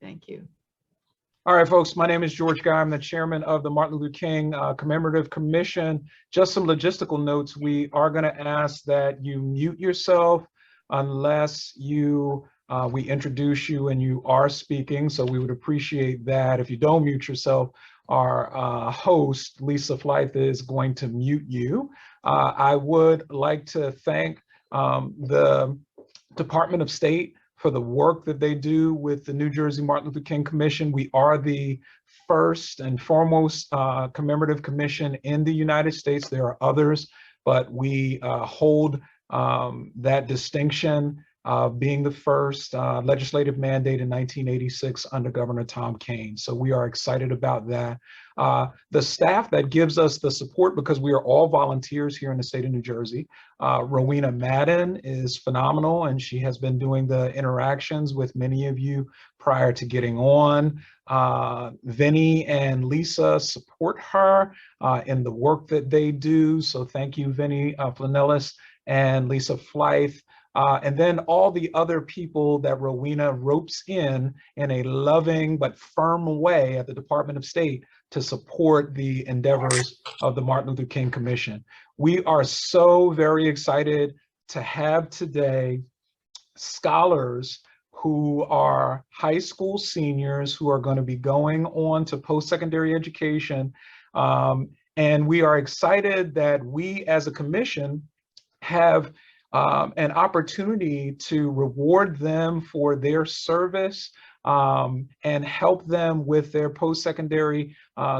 Thank you. All right, folks, my name is George Guy. I'm the chairman of the Martin Luther King Commemorative Commission. Just some logistical notes. We are going to ask that you mute yourself unless we introduce you and you are speaking. So we would appreciate that. If you don't mute yourself, our host, Lisa Flythe, is going to mute you. I would like to thank the Department of State for the work that they do with the New Jersey Martin Luther King Commission. We are the first and foremost commemorative commission in the United States. There are others, but we hold that distinction of being the first legislative mandate in 1986 under Governor Tom Kean. So we are excited about that. The staff that gives us the support, because we are all volunteers here in the state of New Jersey. Rowena Madden is phenomenal, and she has been doing the interactions with many of you prior to getting on. Vinny and Lisa support her in the work that they do. So thank you, Vinny Flanellis and Lisa Flythe. And then all the other people that Rowena ropes in a loving but firm way at the Department of State to support the endeavors of the Martin Luther King Commission. We are so very excited to have today scholars who are high school seniors who are going to be going on to post-secondary education. And we are excited that we as a commission have an opportunity to reward them for their service and help them with their post-secondary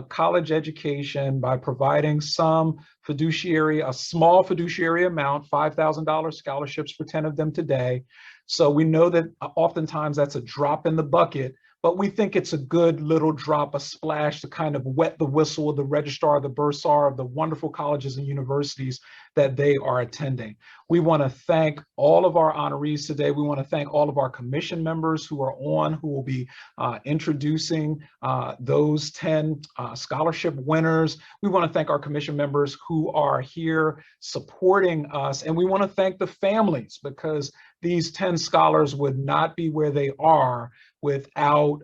college education by providing some a small fiduciary amount, $5,000 scholarships for 10 of them today. So we know that oftentimes that's a drop in the bucket, but we think it's a good little drop, a splash to kind of wet the whistle of the registrar, the bursar of the wonderful colleges and universities that they are attending. We want to thank all of our honorees today. We want to thank all of our commission members who are on, who will be introducing those 10 scholarship winners. We want to thank our commission members who are here supporting us. And we want to thank the families, because these 10 scholars would not be where they are without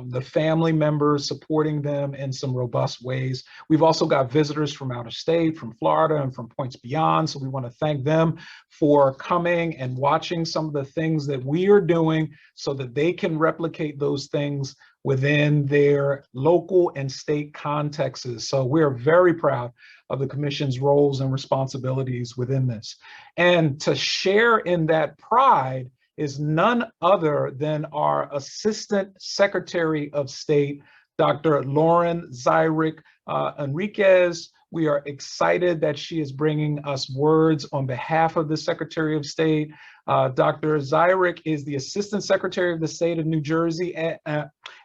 the family members supporting them in some robust ways. We've also got visitors from out of state, from Florida and from points beyond. So we want to thank them for coming and watching some of the things that we are doing so that they can replicate those things within their local and state contexts. So we're very proud of the commission's roles and responsibilities within this. And to share in that pride is none other than our Assistant Secretary of State, Dr. Lauren Zyrick Enriquez. We are excited that she is bringing us words on behalf of the Secretary of State. Dr. Zyrick is the Assistant Secretary of the State of New Jersey,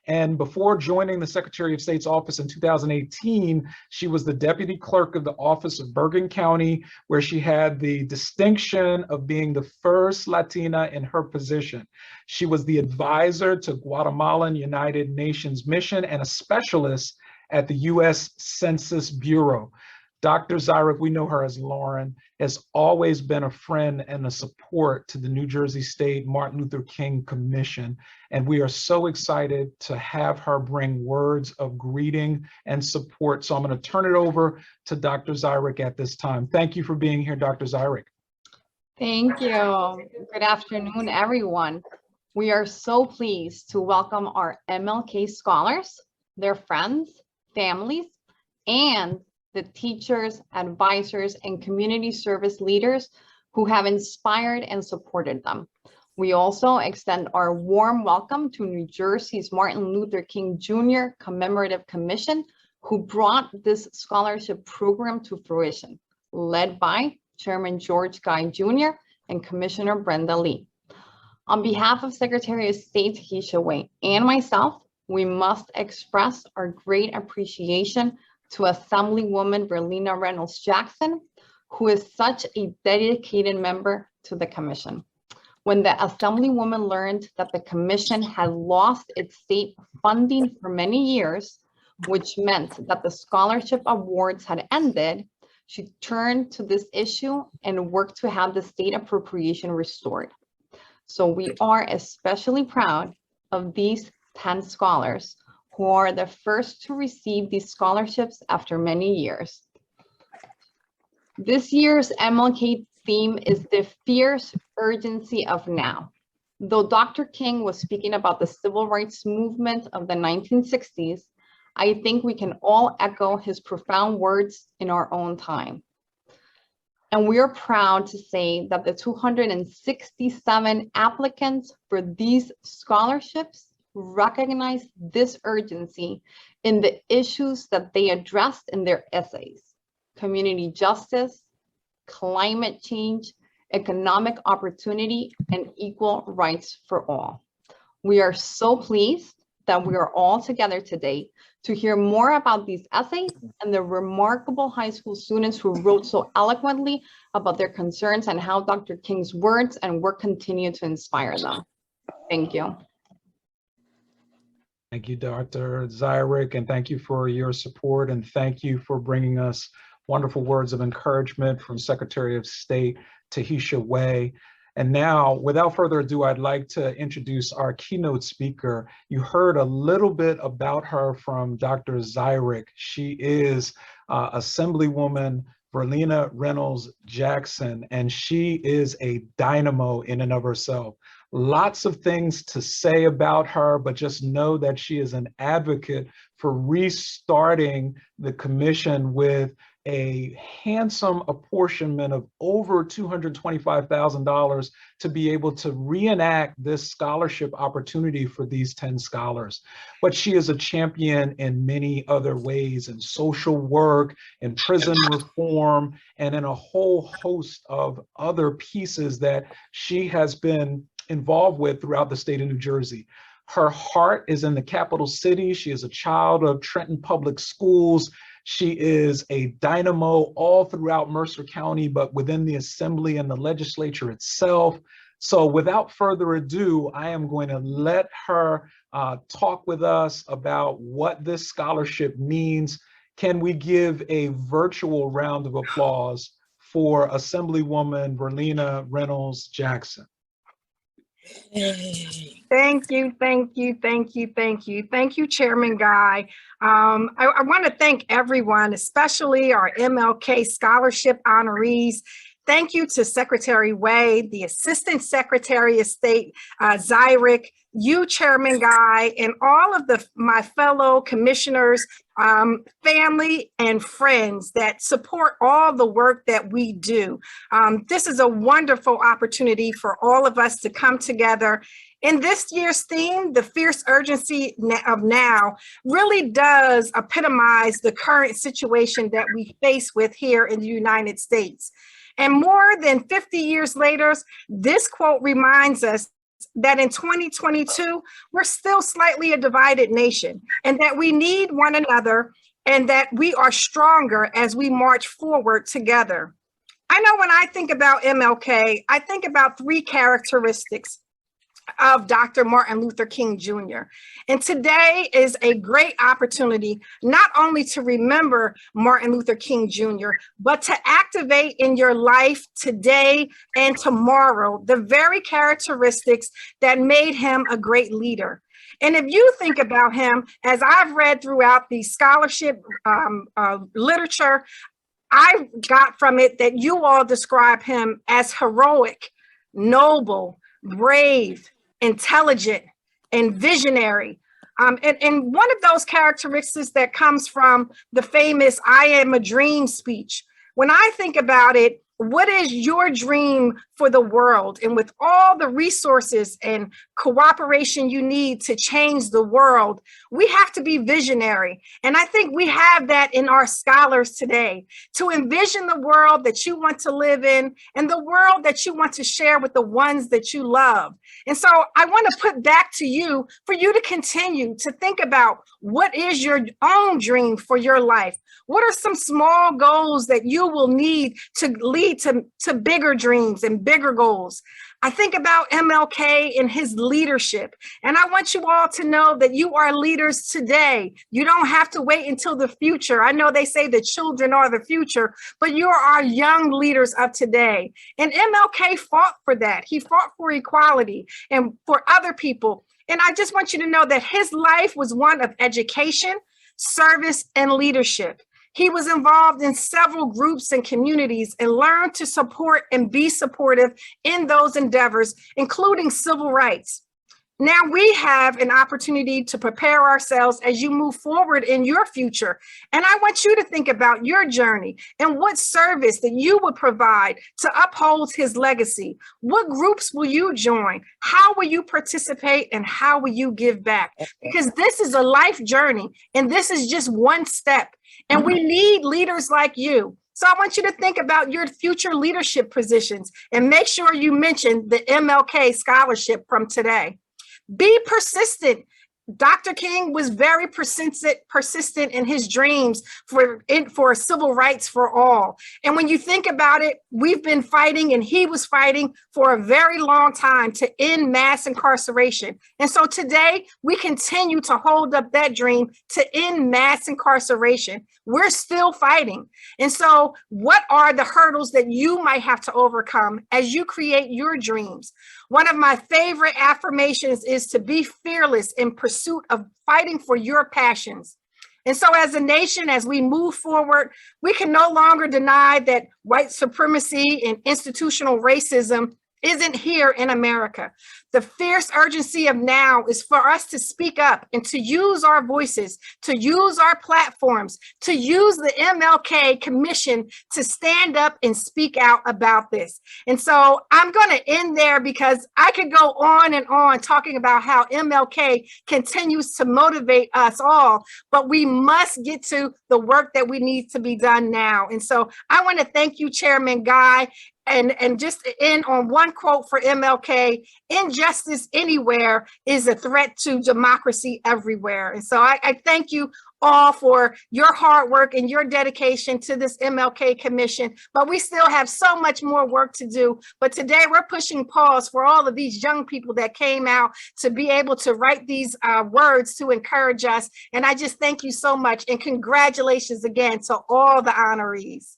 and before joining the Secretary of State's office in 2018, she was the Deputy Clerk of the Office of Bergen County, where she had the distinction of being the first Latina in her position. She was the advisor to Guatemalan United Nations Mission and a specialist at the U.S. Census Bureau. Dr. Zyrick, we know her as Lauren, has always been a friend and a support to the New Jersey State Martin Luther King Commission. And we are so excited to have her bring words of greeting and support. So I'm going to turn it over to Dr. Zyrick at this time. Thank you for being here, Dr. Zyrick. Thank you. Good afternoon, everyone. We are so pleased to welcome our MLK scholars, their friends, families, and the teachers, advisors, and community service leaders who have inspired and supported them. We also extend our warm welcome to New Jersey's Martin Luther King Jr. Commemorative Commission, who brought this scholarship program to fruition, led by Chairman George Guy Jr. and Commissioner Brenda Lee. On behalf of Secretary of State Keisha Wayne and myself, we must express our great appreciation to Assemblywoman Berlina Reynolds Jackson, who is such a dedicated member to the commission. When the Assemblywoman learned that the commission had lost its state funding for many years, which meant that the scholarship awards had ended, she turned to this issue and worked to have the state appropriation restored. So we are especially proud of these 10 scholars who are the first to receive these scholarships after many years. This year's Mlk theme is the fierce urgency of now. Though Dr. King was speaking about the civil rights movement of the 1960s, I think we can all echo his profound words in our own time. And we are proud to say that the 267 applicants for these scholarships recognize this urgency in the issues that they addressed in their essays: community justice, climate change, economic opportunity, and equal rights for all. We are so pleased that we are all together today to hear more about these essays and the remarkable high school students who wrote so eloquently about their concerns and how Dr. King's words and work continue to inspire them. Thank you. Thank you, Dr. Zyrick, and thank you for your support, and thank you for bringing us wonderful words of encouragement from Secretary of State Tahisha Way. And now, without further ado, I'd like to introduce our keynote speaker. You heard a little bit about her from Dr. Zyrick. She is Assemblywoman Verlena Reynolds Jackson, and she is a dynamo in and of herself. Lots of things to say about her, but just know that she is an advocate for restarting the commission with a handsome apportionment of over $225,000 to be able to reenact this scholarship opportunity for these 10 scholars. But she is a champion in many other ways, in social work, in prison reform, and in a whole host of other pieces that she has been involved with throughout the state of New Jersey. Her heart is in the capital city. She is a child of Trenton Public Schools. She is a dynamo all throughout Mercer County, but within the assembly and the legislature itself. So without further ado, I am going to let her talk with us about what this scholarship means. Can we give a virtual round of applause for Assemblywoman Verlena Reynolds Jackson? Thank you, thank you, thank you, thank you. Thank you, Chairman Guy. I want to thank everyone, especially our MLK Scholarship honorees. Thank you to Secretary Way, the Assistant Secretary of State, Zyrick, you, Chairman Guy, and all of my fellow commissioners, family, and friends that support all the work that we do. This is a wonderful opportunity for all of us to come together. In this year's theme, the fierce urgency of now really does epitomize the current situation that we face with here in the United States. And more than 50 years later, this quote reminds us that in 2022, we're still slightly a divided nation, and that we need one another, and that we are stronger as we march forward together. I know when I think about MLK, I think about three characteristics of Dr. Martin Luther King Jr. And today is a great opportunity not only to remember Martin Luther King Jr., but to activate in your life today and tomorrow the very characteristics that made him a great leader. And if you think about him, as I've read throughout the scholarship literature, I got from it that you all describe him as heroic, noble, brave, intelligent, and visionary. And one of those characteristics that comes from the famous "I Am a Dream" speech. When I think about it, what is your dream for the world? And with all the resources and cooperation you need to change the world, we have to be visionary. And I think we have that in our scholars today, to envision the world that you want to live in and the world that you want to share with the ones that you love. And so I want to put back to you for you to continue to think about what is your own dream for your life. What are some small goals that you will need to lead to bigger dreams and bigger goals? I think about MLK and his leadership. And I want you all to know that you are leaders today. You don't have to wait until the future. I know they say the children are the future, but you are our young leaders of today. And MLK fought for that. He fought for equality and for other people. And I just want you to know that his life was one of education, service, and leadership. He was involved in several groups and communities and learned to support and be supportive in those endeavors, including civil rights. Now we have an opportunity to prepare ourselves as you move forward in your future. And I want you to think about your journey and what service that you would provide to uphold his legacy. What groups will you join? How will you participate? And how will you give back? Because this is a life journey and this is just one step. And we need leaders like you. So I want you to think about your future leadership positions and make sure you mention the MLK scholarship from today. Be persistent. Dr. King was very persistent in his dreams for civil rights for all. And when you think about it, we've been fighting and he was fighting for a very long time to end mass incarceration. And so today we continue to hold up that dream to end mass incarceration. We're still fighting. And so what are the hurdles that you might have to overcome as you create your dreams? One of my favorite affirmations is to be fearless in pursuit of fighting for your passions. And so as a nation, as we move forward, we can no longer deny that white supremacy and institutional racism isn't here in America. The fierce urgency of now is for us to speak up and to use our voices, to use our platforms, to use the MLK Commission to stand up and speak out about this. And so I'm going to end there because I could go on and on talking about how MLK continues to motivate us all, but we must get to the work that we need to be done now. And so I want to thank you, Chairman Guy. And just to end on one quote for MLK, injustice anywhere is a threat to democracy everywhere. And so I thank you all for your hard work and your dedication to this MLK Commission, but we still have so much more work to do. But today we're pushing pause for all of these young people that came out to be able to write these words to encourage us. And I just thank you so much and congratulations again to all the honorees.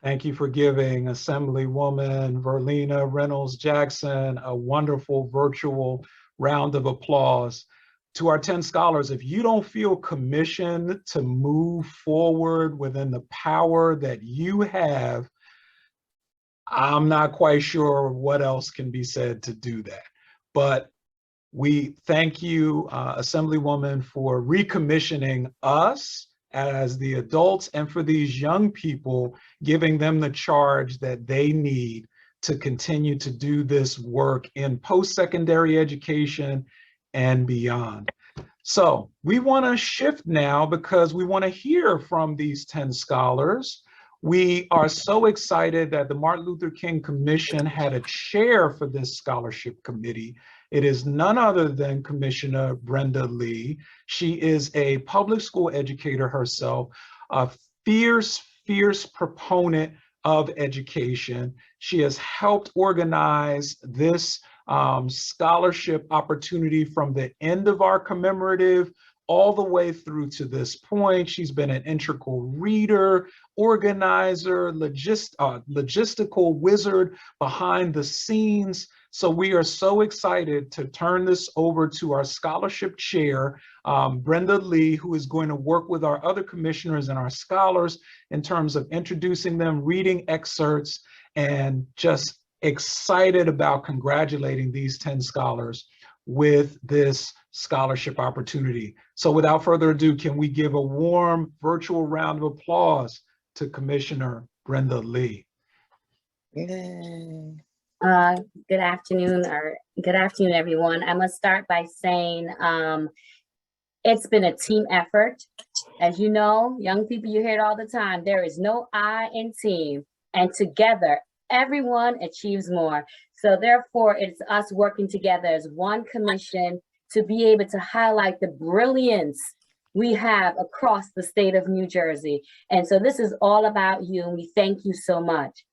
Thank you for giving Assemblywoman Verlina Reynolds Jackson a wonderful virtual round of applause. To our 10 scholars, if you don't feel commissioned to move forward within the power that you have, I'm not quite sure what else can be said to do that. But we thank you, Assemblywoman, for recommissioning us as the adults and for these young people, giving them the charge that they need to continue to do this work in post-secondary education and beyond. So we want to shift now because we want to hear from these 10 scholars. We are so excited that the Martin Luther King Commission had a chair for this scholarship committee. It is none other than Commissioner Brenda Lee. She is a public school educator herself, a fierce proponent of education. She has helped organize this scholarship opportunity from the end of our commemorative all the way through to this point. She's been an integral reader, organizer, logistical wizard behind the scenes. So we are so excited to turn this over to our scholarship chair, Brenda Lee, who is going to work with our other commissioners and our scholars in terms of introducing them, reading excerpts, and just excited about congratulating these 10 scholars with this scholarship opportunity. So without further ado, can we give a warm virtual round of applause to Commissioner Brenda Lee? Good afternoon, everyone. I must start by saying it's been a team effort. As you know, young people, you hear it all the time. There is no I in team, and together, everyone achieves more. So therefore, it's us working together as one commission to be able to highlight the brilliance we have across the state of New Jersey. And so this is all about you, and we thank you so much.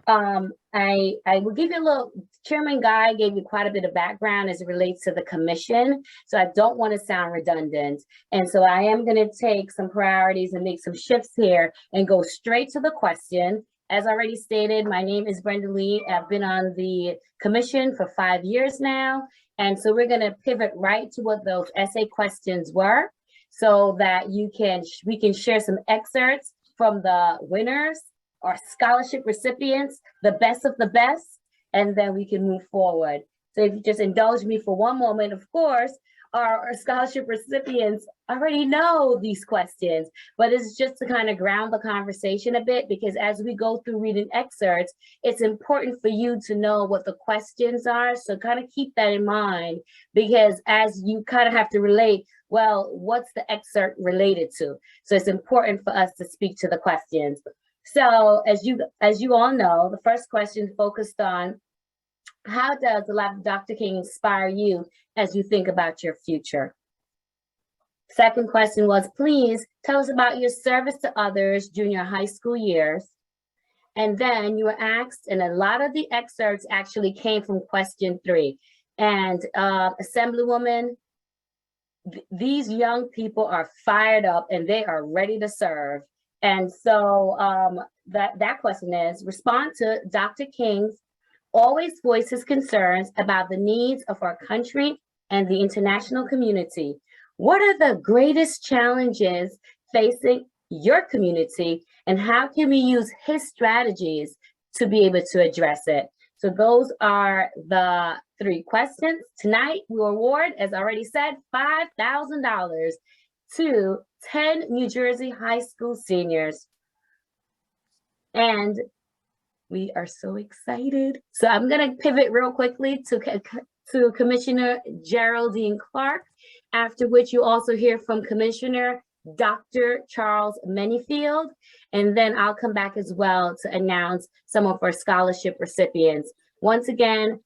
I will give you a little, Chairman Guy gave you quite a bit of background as it relates to the commission. So I don't want to sound redundant. And so I am going to take some priorities and make some shifts here and go straight to the question. As already stated, my name is Brenda Lee. I've been on the commission for 5 years now. And so we're going to pivot right to what those essay questions were so that we can share some excerpts from the winners or scholarship recipients, the best of the best, and then we can move forward. So if you just indulge me for one moment, of course, our scholarship recipients already know these questions, but it's just to kind of ground the conversation a bit, because as we go through reading excerpts, it's important for you to know what the questions are. So kind of keep that in mind, because as you kind of have to relate, well, what's the excerpt related to? So it's important for us to speak to the questions. So as you all know, the first question focused on how does the life of Dr. King inspire you as you think about your future? Second question was, please tell us about your service to others during your high school years. And then you were asked, and a lot of the excerpts actually came from question 3. And Assemblywoman, these young people are fired up and they are ready to serve. And so that question is, respond to Dr. King's always voice his concerns about the needs of our country and the international community. What are the greatest challenges facing your community, and how can we use his strategies to be able to address it? So those are the 3 questions. Tonight, we will award, as I already said, $5,000 to 10 New Jersey high school seniors. And we are so excited. So I'm going to pivot real quickly to Commissioner Geraldine Clark, after which you also hear from Commissioner Dr. Charles Manyfield. And then I'll come back as well to announce some of our scholarship recipients. Once again,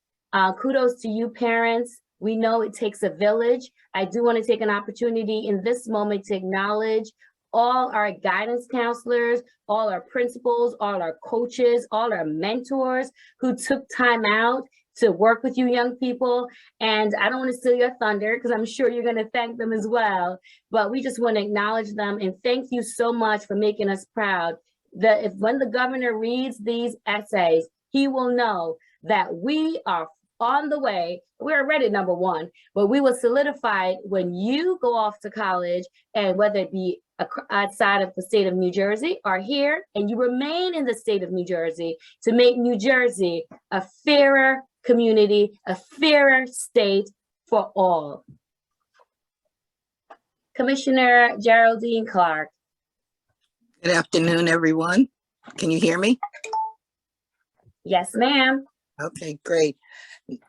kudos to you parents. We know it takes a village. I do want to take an opportunity in this moment to acknowledge all our guidance counselors, all our principals, all our coaches, all our mentors who took time out to work with you young people. And I don't want to steal your thunder because I'm sure you're going to thank them as well. But we just want to acknowledge them and thank you so much for making us proud. That if when the governor reads these essays, he will know that we are on the way. We're already number 1, but we will solidify it when you go off to college, and whether it be outside of the state of New Jersey or here, and you remain in the state of New Jersey to make New Jersey a fairer community, a fairer state for all. Commissioner Geraldine Clark. Good afternoon, everyone. Can you hear me? Yes, ma'am. Okay, great.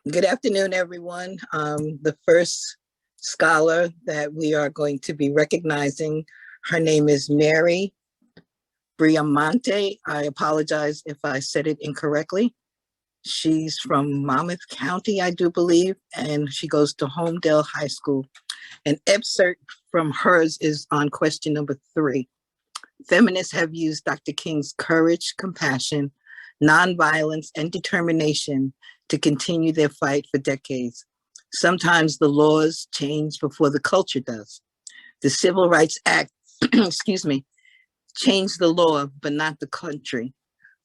Good afternoon, everyone. The first scholar that we are going to be recognizing, her name is Mary Monte. I apologize if I said it incorrectly. She's from Monmouth County, I do believe, and she goes to Homedale High School. An excerpt from hers is on question number 3. Feminists have used Dr. King's courage, compassion, nonviolence, and determination to continue their fight for decades. Sometimes the laws change before the culture does. The Civil Rights Act, excuse me, changed the law, but not the country.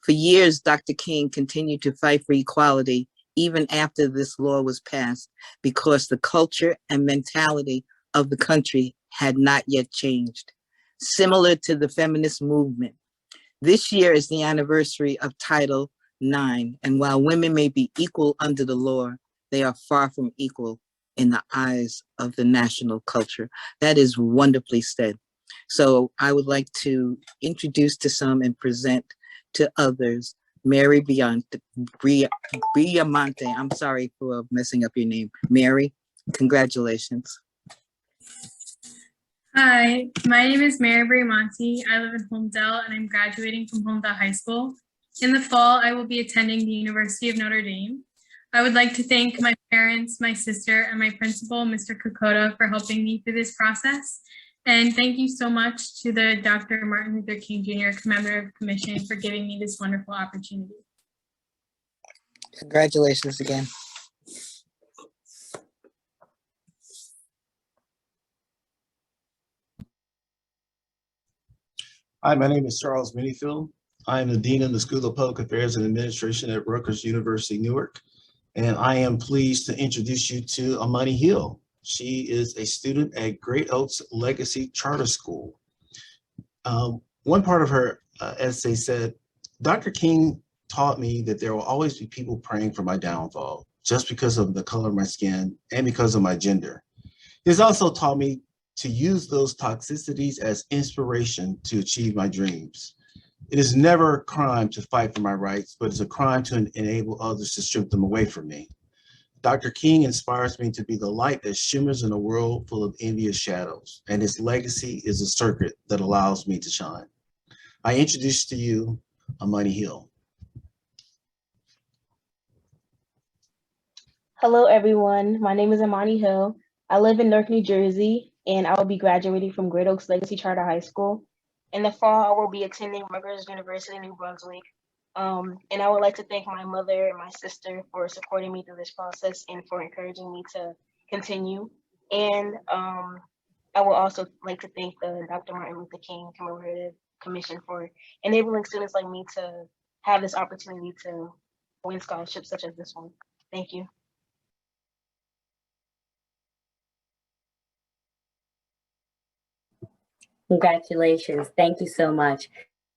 For years, Dr. King continued to fight for equality, even after this law was passed, because the culture and mentality of the country had not yet changed. Similar to the feminist movement, this year is the anniversary of Title IX, and while women may be equal under the law, they are far from equal in the eyes of the national culture. That is wonderfully said. So I would like to introduce to some and present to others, Mary Monte. I'm sorry for messing up your name. Mary, congratulations. Hi, my name is Mary Monte. I live in Homedale and I'm graduating from Homedale High School. In the fall, I will be attending the University of Notre Dame. I would like to thank my parents, my sister, and my principal, Mr. Kokoda, for helping me through this process. And thank you so much to the Dr. Martin Luther King Jr. Commemorative Commission for giving me this wonderful opportunity. Congratulations again. Hi, my name is Charles Minifield. I am the Dean of the School of Public Affairs and Administration at Rutgers University, Newark. And I am pleased to introduce you to Imani Hill. She is a student at Great Oaks Legacy Charter School. One part of her essay said, Dr. King taught me that there will always be people praying for my downfall just because of the color of my skin and because of my gender. He's also taught me to use those toxicities as inspiration to achieve my dreams. It is never a crime to fight for my rights, but it's a crime to enable others to strip them away from me. Dr. King inspires me to be the light that shimmers in a world full of envious shadows, and his legacy is a circuit that allows me to shine. I introduce to you Imani Hill. Hello, everyone. My name is Imani Hill. I live in Newark, New Jersey, and I will be graduating from Great Oaks Legacy Charter High School. In the fall, I will be attending Rutgers University, New Brunswick. And I would like to thank my mother and my sister for supporting me through this process and for encouraging me to continue. And I would also like to thank the Dr. Martin Luther King Commemorative Commission for enabling students like me to have this opportunity to win scholarships such as this one. Thank you. Congratulations. Thank you so much.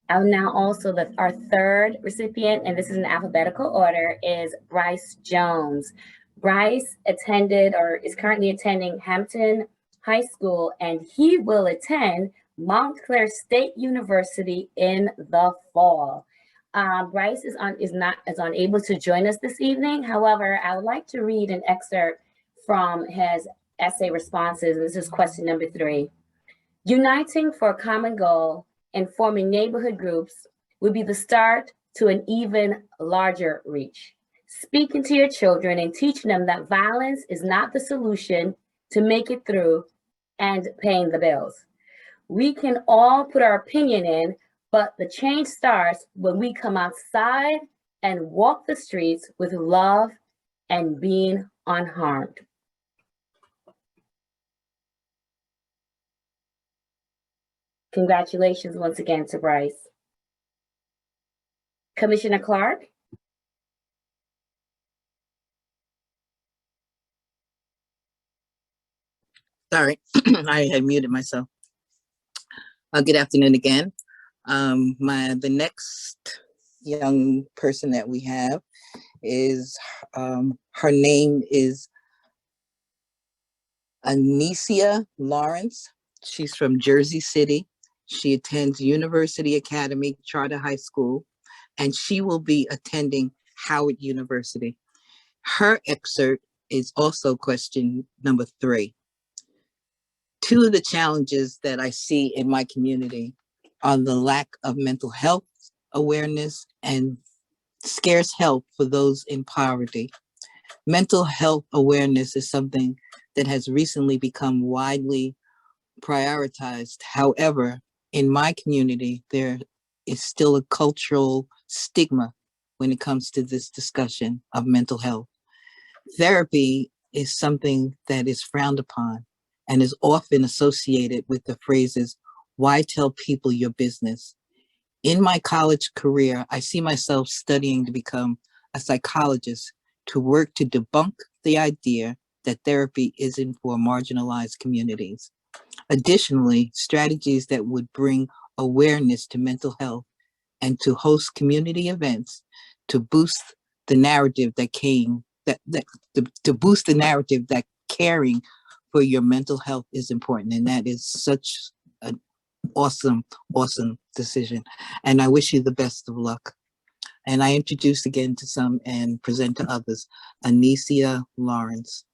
I'll now also, our third recipient, and this is in alphabetical order, is Brice Jones. Brice attended or is currently attending Hampton High School, and he will attend Montclair State University in the fall. Brice is unable to join us this evening. However, I would like to read an excerpt from his essay responses. This is question number 3. Uniting for a common goal and forming neighborhood groups will be the start to an even larger reach. Speaking to your children and teaching them that violence is not the solution to make it through and paying the bills. We can all put our opinion in, but the change starts when we come outside and walk the streets with love and being unharmed. Congratulations once again to Brice. Commissioner Clark. Sorry, I had muted myself. Good afternoon again. The next young person that we have is, her name is Anisia Lawrence. She's from Jersey City. She attends University Academy Charter High School, and she will be attending Howard University. Her excerpt is also question number 3. 2 of the challenges that I see in my community are the lack of mental health awareness and scarce help for those in poverty. Mental health awareness is something that has recently become widely prioritized. However, in my community, there is still a cultural stigma when it comes to this discussion of mental health. Therapy is something that is frowned upon and is often associated with the phrases, "Why tell people your business?" In my college career, I see myself studying to become a psychologist to work to debunk the idea that therapy isn't for marginalized communities. Additionally, strategies that would bring awareness to mental health and to host community events to boost the narrative that boost the narrative that caring for your mental health is important. And that is such an awesome decision. And I wish you the best of luck. And I introduce again to some and present to others, Anisia Lawrence.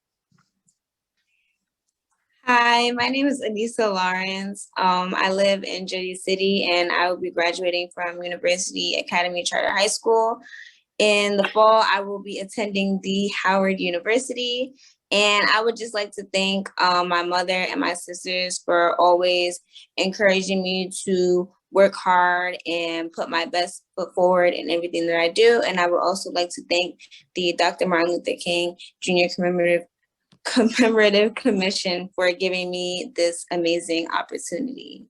Hi, my name is Anissa Lawrence. I live in Jersey City, and I will be graduating from University Academy Charter High School. In the fall, I will be attending the Howard University. And I would just like to thank my mother and my sisters for always encouraging me to work hard and put my best foot forward in everything that I do. And I would also like to thank the Dr. Martin Luther King Jr. Commemorative Commission for giving me this amazing opportunity.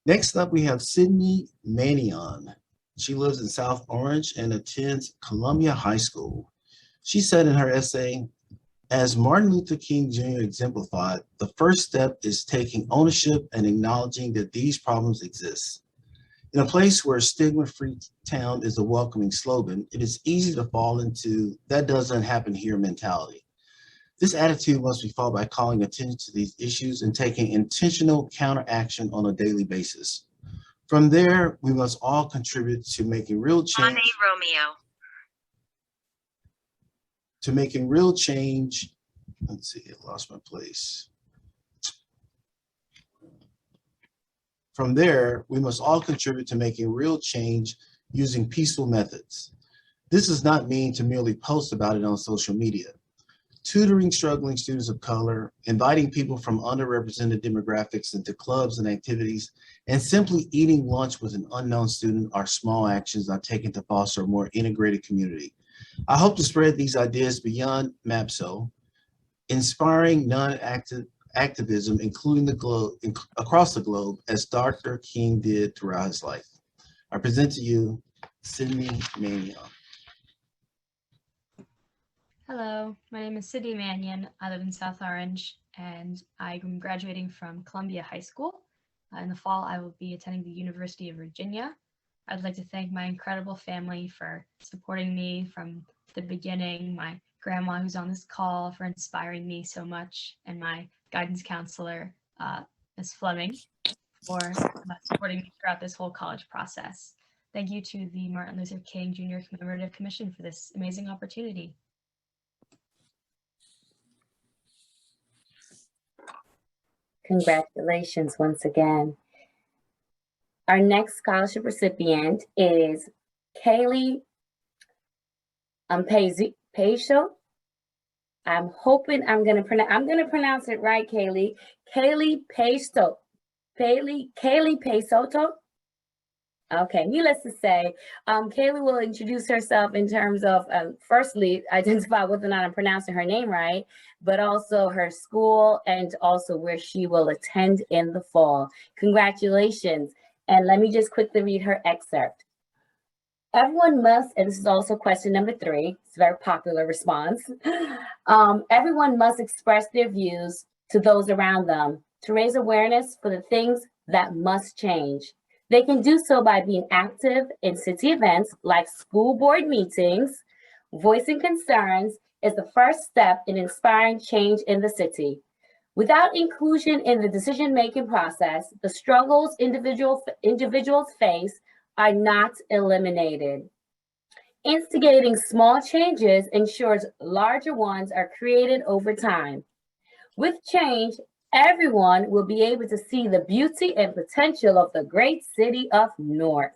Next up, we have Sidney Manion. She lives in South Orange and attends Columbia High School. She said in her essay, as Martin Luther King Jr. exemplified, the first step is taking ownership and acknowledging that these problems exist. In a place where stigma-free town is a welcoming slogan, it is easy to fall into that doesn't happen here mentality. This attitude must be followed by calling attention to these issues and taking intentional counteraction on a daily basis. From there, we must all contribute to making real change. Annay Romo. To making real change. Let's see, I lost my place. From there, we must all contribute to making real change using peaceful methods. This does not mean to merely post about it on social media. Tutoring struggling students of color, inviting people from underrepresented demographics into clubs and activities, and simply eating lunch with an unknown student are small actions I've taken to foster a more integrated community. I hope to spread these ideas beyond MAPSO, inspiring non-active activism, including the globe, across the globe, as Dr. King did throughout his life. I present to you Sidney Manuel. Hello, my name is Sidney Manion. I live in South Orange, and I'm graduating from Columbia High School. In the fall, I will be attending the University of Virginia. I'd like to thank my incredible family for supporting me from the beginning, my grandma who's on this call for inspiring me so much, and my guidance counselor, Ms. Fleming, for supporting me throughout this whole college process. Thank you to the Martin Luther King Jr. Commemorative Commission for this amazing opportunity. Congratulations once again. Our next scholarship recipient is Kaylee Peso. I'm hoping I'm gonna pronounce it right, Kaylee. Kaylee Peso. Kaylee Pesoto. Okay, needless to say, Kaylee will introduce herself in terms of, firstly, identify whether or not I'm pronouncing her name right, but also her school and also where she will attend in the fall. Congratulations. And let me just quickly read her excerpt. Everyone must, and this is also question number 3, it's a very popular response. Everyone must express their views to those around them to raise awareness for the things that must change. They can do so by being active in city events like school board meetings. Voicing concerns is the first step in inspiring change in the city. Without inclusion in the decision-making process, the struggles individuals face are not eliminated. Instigating small changes ensures larger ones are created over time. With change, everyone will be able to see the beauty and potential of the great city of Newark.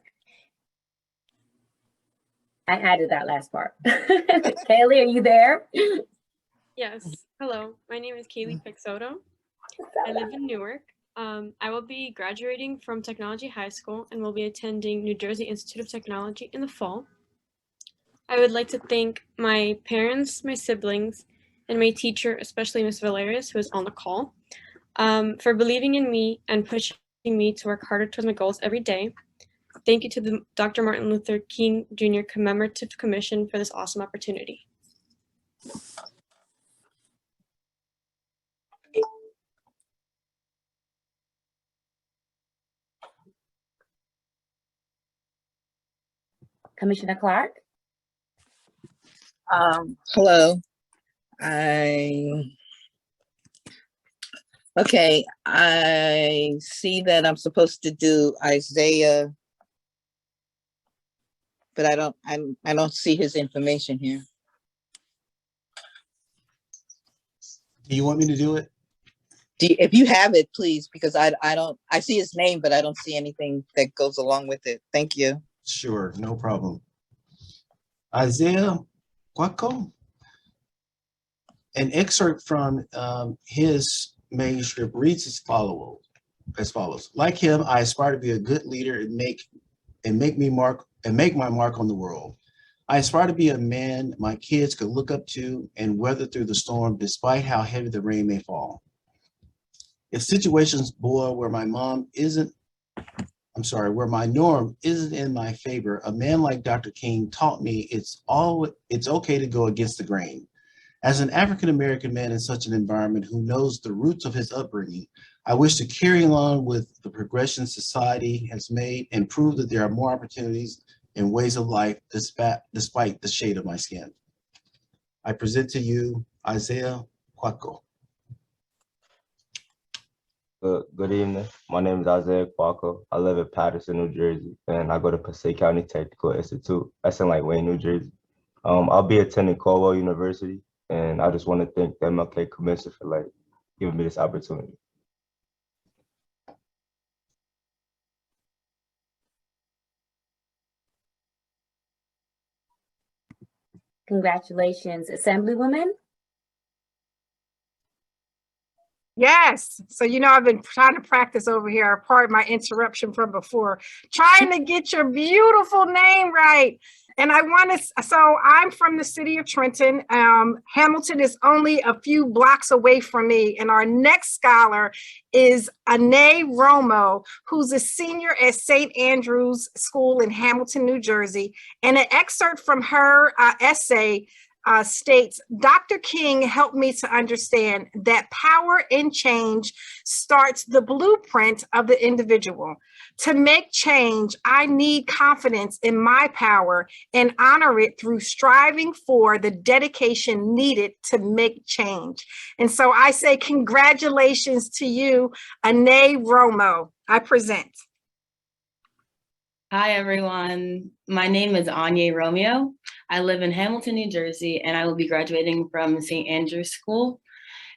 I added that last part. Kaylee, are you there? Yes. Hello, my name is Kaylee Pixoto. I live in Newark. I will be graduating from Technology High School and will be attending New Jersey Institute of Technology in the fall. I would like to thank my parents, my siblings, and my teacher, especially Ms. Valerius, who is on the call, for believing in me and pushing me to work harder towards my goals every day. Thank you to the Dr. Martin Luther King Jr. Commemorative Commission for this awesome opportunity. Commissioner Clark? Hello. Okay, I see that I'm supposed to do Isaiah, but I don't see his information here. Do you want me to do it? If you have it, please, because I see his name, but I don't see anything that goes along with it. Thank you. Sure, no problem. Isaiah Quaco? An excerpt from his manuscript reads as follows. Like him, I aspire to be a good leader and make my mark on the world. I aspire to be a man my kids could look up to and weather through the storm despite how heavy the rain may fall. If situations boil where my norm isn't in my favor, a man like Dr. King taught me it's okay to go against the grain. As an African-American man in such an environment who knows the roots of his upbringing, I wish to carry along with the progression society has made and prove that there are more opportunities and ways of life despite the shade of my skin. I present to you Isaiah Kwako. Good evening. My name is Isaiah Kwako. I live in Patterson, New Jersey, and I go to Passaic County Technical Institute. That's in like Wayne, New Jersey. I'll be attending Caldwell University, and I just want to thank the MLK Commission for like giving me this opportunity. Congratulations, Assemblywoman. Yes. So, I've been trying to practice over here. Pardon my interruption from before. Trying to get your beautiful name right. And so I'm from the city of Trenton. Hamilton is only a few blocks away from me. And our next scholar is Annay Romo, who's a senior at St. Andrew's School in Hamilton, New Jersey. And an excerpt from her essay states, Dr. King helped me to understand that power in change starts the blueprint of the individual. To make change, I need confidence in my power and honor it through striving for the dedication needed to make change. And so I say congratulations to you, Annay Romo. I present. Hi, everyone. My name is Anaya Romo. I live in Hamilton, New Jersey, and I will be graduating from St. Andrew's School.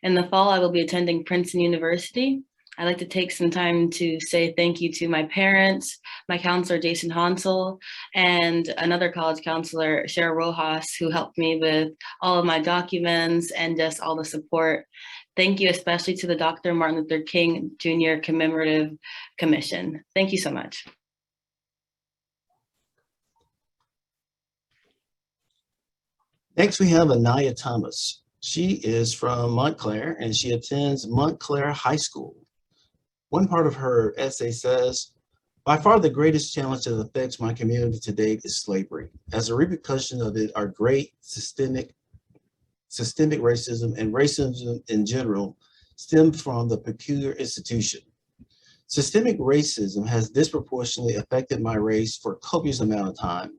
In the fall, I will be attending Princeton University. I'd like to take some time to say thank you to my parents, my counselor, Jason Hansel, and another college counselor, Cheryl Rojas, who helped me with all of my documents and just all the support. Thank you especially to the Dr. Martin Luther King Jr. Commemorative Commission. Thank you so much. Next, we have Anaya Thomas. She is from Montclair and she attends Montclair High School. One part of her essay says, by far the greatest challenge that affects my community to date is slavery. As a repercussion of it are great systemic racism and racism in general stem from the peculiar institution. Systemic racism has disproportionately affected my race for a copious amount of time.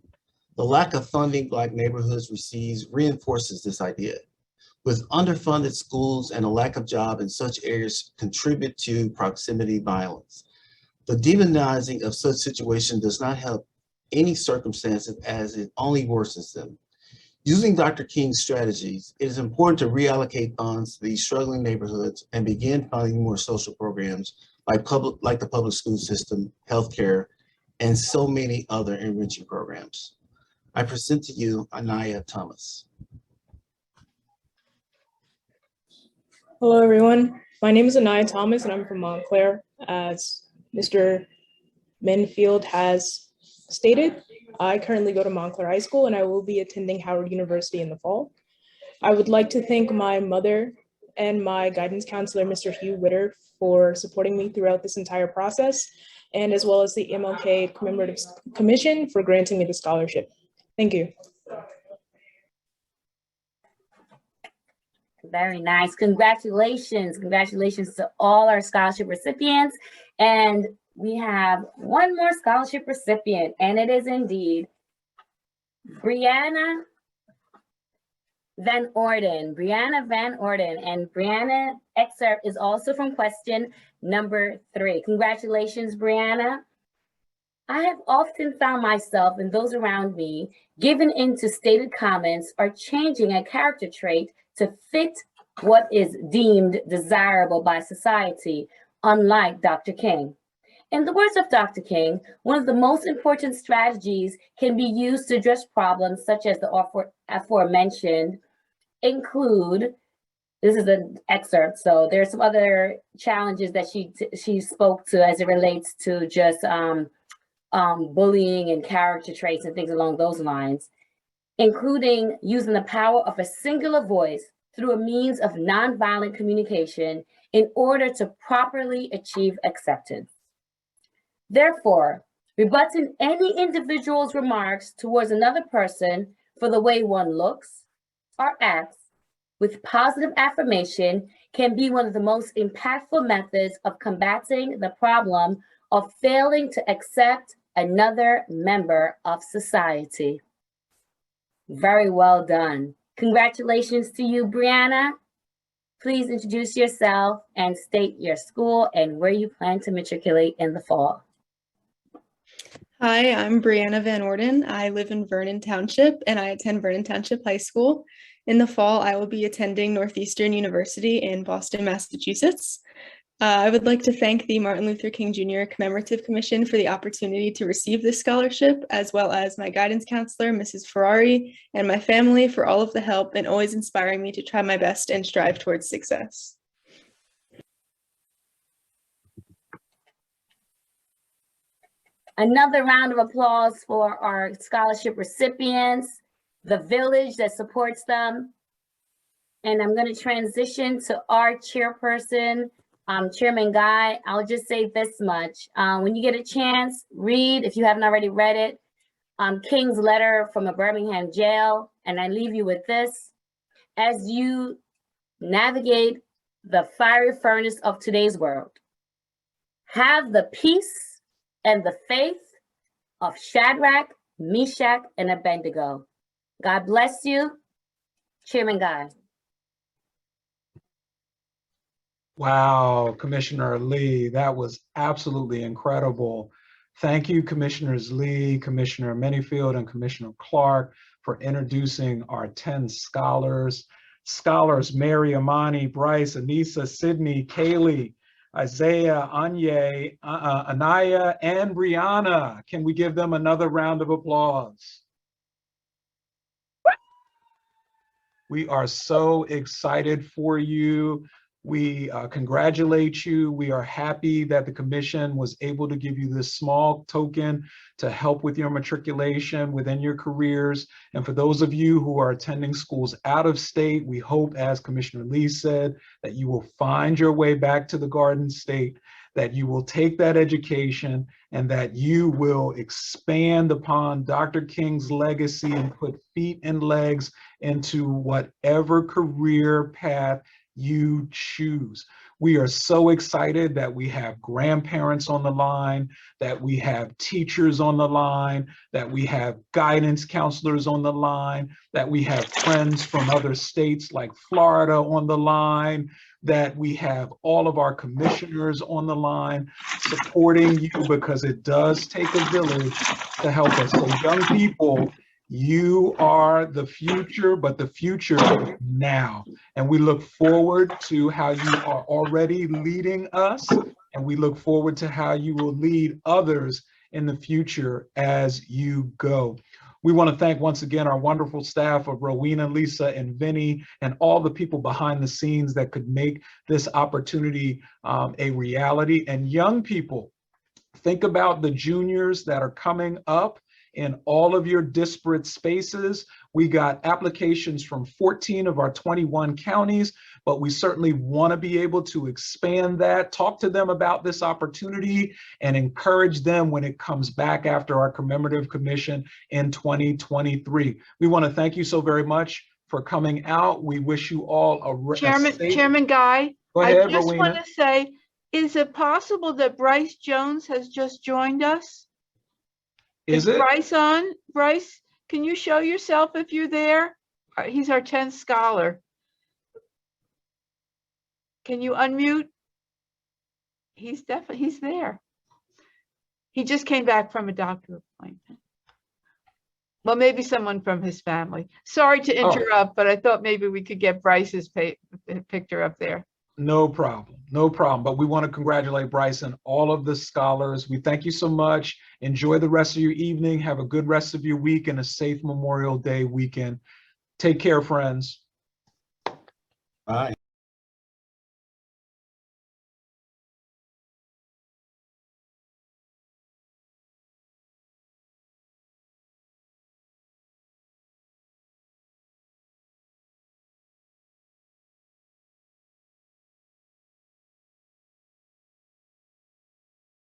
The lack of funding Black neighborhoods receives reinforces this idea. With underfunded schools and a lack of job in such areas contribute to proximity violence. The demonizing of such situations does not help any circumstances as it only worsens them. Using Dr. King's strategies, it is important to reallocate funds to these struggling neighborhoods and begin funding more social programs like the public school system, healthcare, and so many other enriching programs. I present to you Anaya Thomas. Hello, everyone. My name is Anaya Thomas, and I'm from Montclair. As Mr. Menfield has stated, I currently go to Montclair High School, and I will be attending Howard University in the fall. I would like to thank my mother and my guidance counselor, Mr. Hugh Witter, for supporting me throughout this entire process, and as well as the MLK Commemorative Commission for granting me the scholarship. Thank you. Very nice. Congratulations. Congratulations to all our scholarship recipients. And we have one more scholarship recipient, and it is indeed Brianna Van Orden. Brianna Van Orden. And Brianna excerpt is also from question number 3. Congratulations, Brianna. I have often found myself and those around me given into stated comments or changing a character trait to fit what is deemed desirable by society, unlike Dr. King. In the words of Dr. King, one of the most important strategies can be used to address problems such as the aforementioned include this is an excerpt. So there's some other challenges that she spoke to as it relates to just bullying and character traits and things along those lines, including using the power of a singular voice through a means of nonviolent communication in order to properly achieve acceptance. Therefore, rebutting any individual's remarks towards another person for the way one looks or acts with positive affirmation can be one of the most impactful methods of combating the problem of failing to accept another member of society. Very well done. Congratulations to you, Brianna. Please introduce yourself and state your school and where you plan to matriculate in the fall. Hi, I'm Brianna Van Orden. I live in Vernon Township and I attend Vernon Township High School. In the fall, I will be attending Northeastern University in Boston, Massachusetts. I would like to thank the Martin Luther King Jr. Commemorative Commission for the opportunity to receive this scholarship, as well as my guidance counselor, Mrs. Ferrari, and my family for all of the help and always inspiring me to try my best and strive towards success. Another round of applause for our scholarship recipients, the village that supports them. And I'm going to transition to our chairperson, Chairman Guy. I'll just say this much. When you get a chance, read, if you haven't already read it, King's letter from a Birmingham jail. And I leave you with this. As you navigate the fiery furnace of today's world, have the peace and the faith of Shadrach, Meshach, and Abednego. God bless you. Chairman Guy. Wow, Commissioner Lee, that was absolutely incredible. Thank you, Commissioners Lee, Commissioner Manyfield, and Commissioner Clark for introducing our 10 scholars. Scholars Mary, Imani, Brice, Anissa, Sidney, Kaylee, Isaiah, Annay, Anaya, and Brianna. Can we give them another round of applause? We are so excited for you. We congratulate you. We are happy that the commission was able to give you this small token to help with your matriculation within your careers. And for those of you who are attending schools out of state, we hope, as Commissioner Lee said, that you will find your way back to the Garden State, that you will take that education, and that you will expand upon Dr. King's legacy and put feet and legs into whatever career path you choose. We are so excited that we have grandparents on the line, that we have teachers on the line, that we have guidance counselors on the line, that we have friends from other states like Florida on the line, that we have all of our commissioners on the line supporting you, because it does take a village to help us. So young people, you are the future, but the future now. And we look forward to how you are already leading us, and we look forward to how you will lead others in the future as you go. We want to thank once again our wonderful staff of Rowena, Lisa, and Vinny, and all the people behind the scenes that could make this opportunity a reality. And young people, think about the juniors that are coming up in all of your disparate spaces. We got applications from 14 of our 21 counties, but we certainly want to be able to expand that, talk to them about this opportunity, and encourage them when it comes back after our commemorative commission in 2023. We want to thank you so very much for coming out. We wish you all a safe... Chairman Guy, Go ahead, I just Rowena. want to say, is it possible that Brice Jones has just joined us? Is it? Brice on? Brice, can you show yourself if you're there? He's our 10th scholar. Can you unmute? He's there. He just came back from a doctor appointment. Well, maybe someone from his family. Sorry to interrupt, but I thought maybe we could get Brice's picture up there. No problem, no problem. But we want to congratulate Brice and all of the scholars. We thank you so much. Enjoy the rest of your evening. Have a good rest of your week and a safe Memorial Day weekend. Take care, friends. Bye.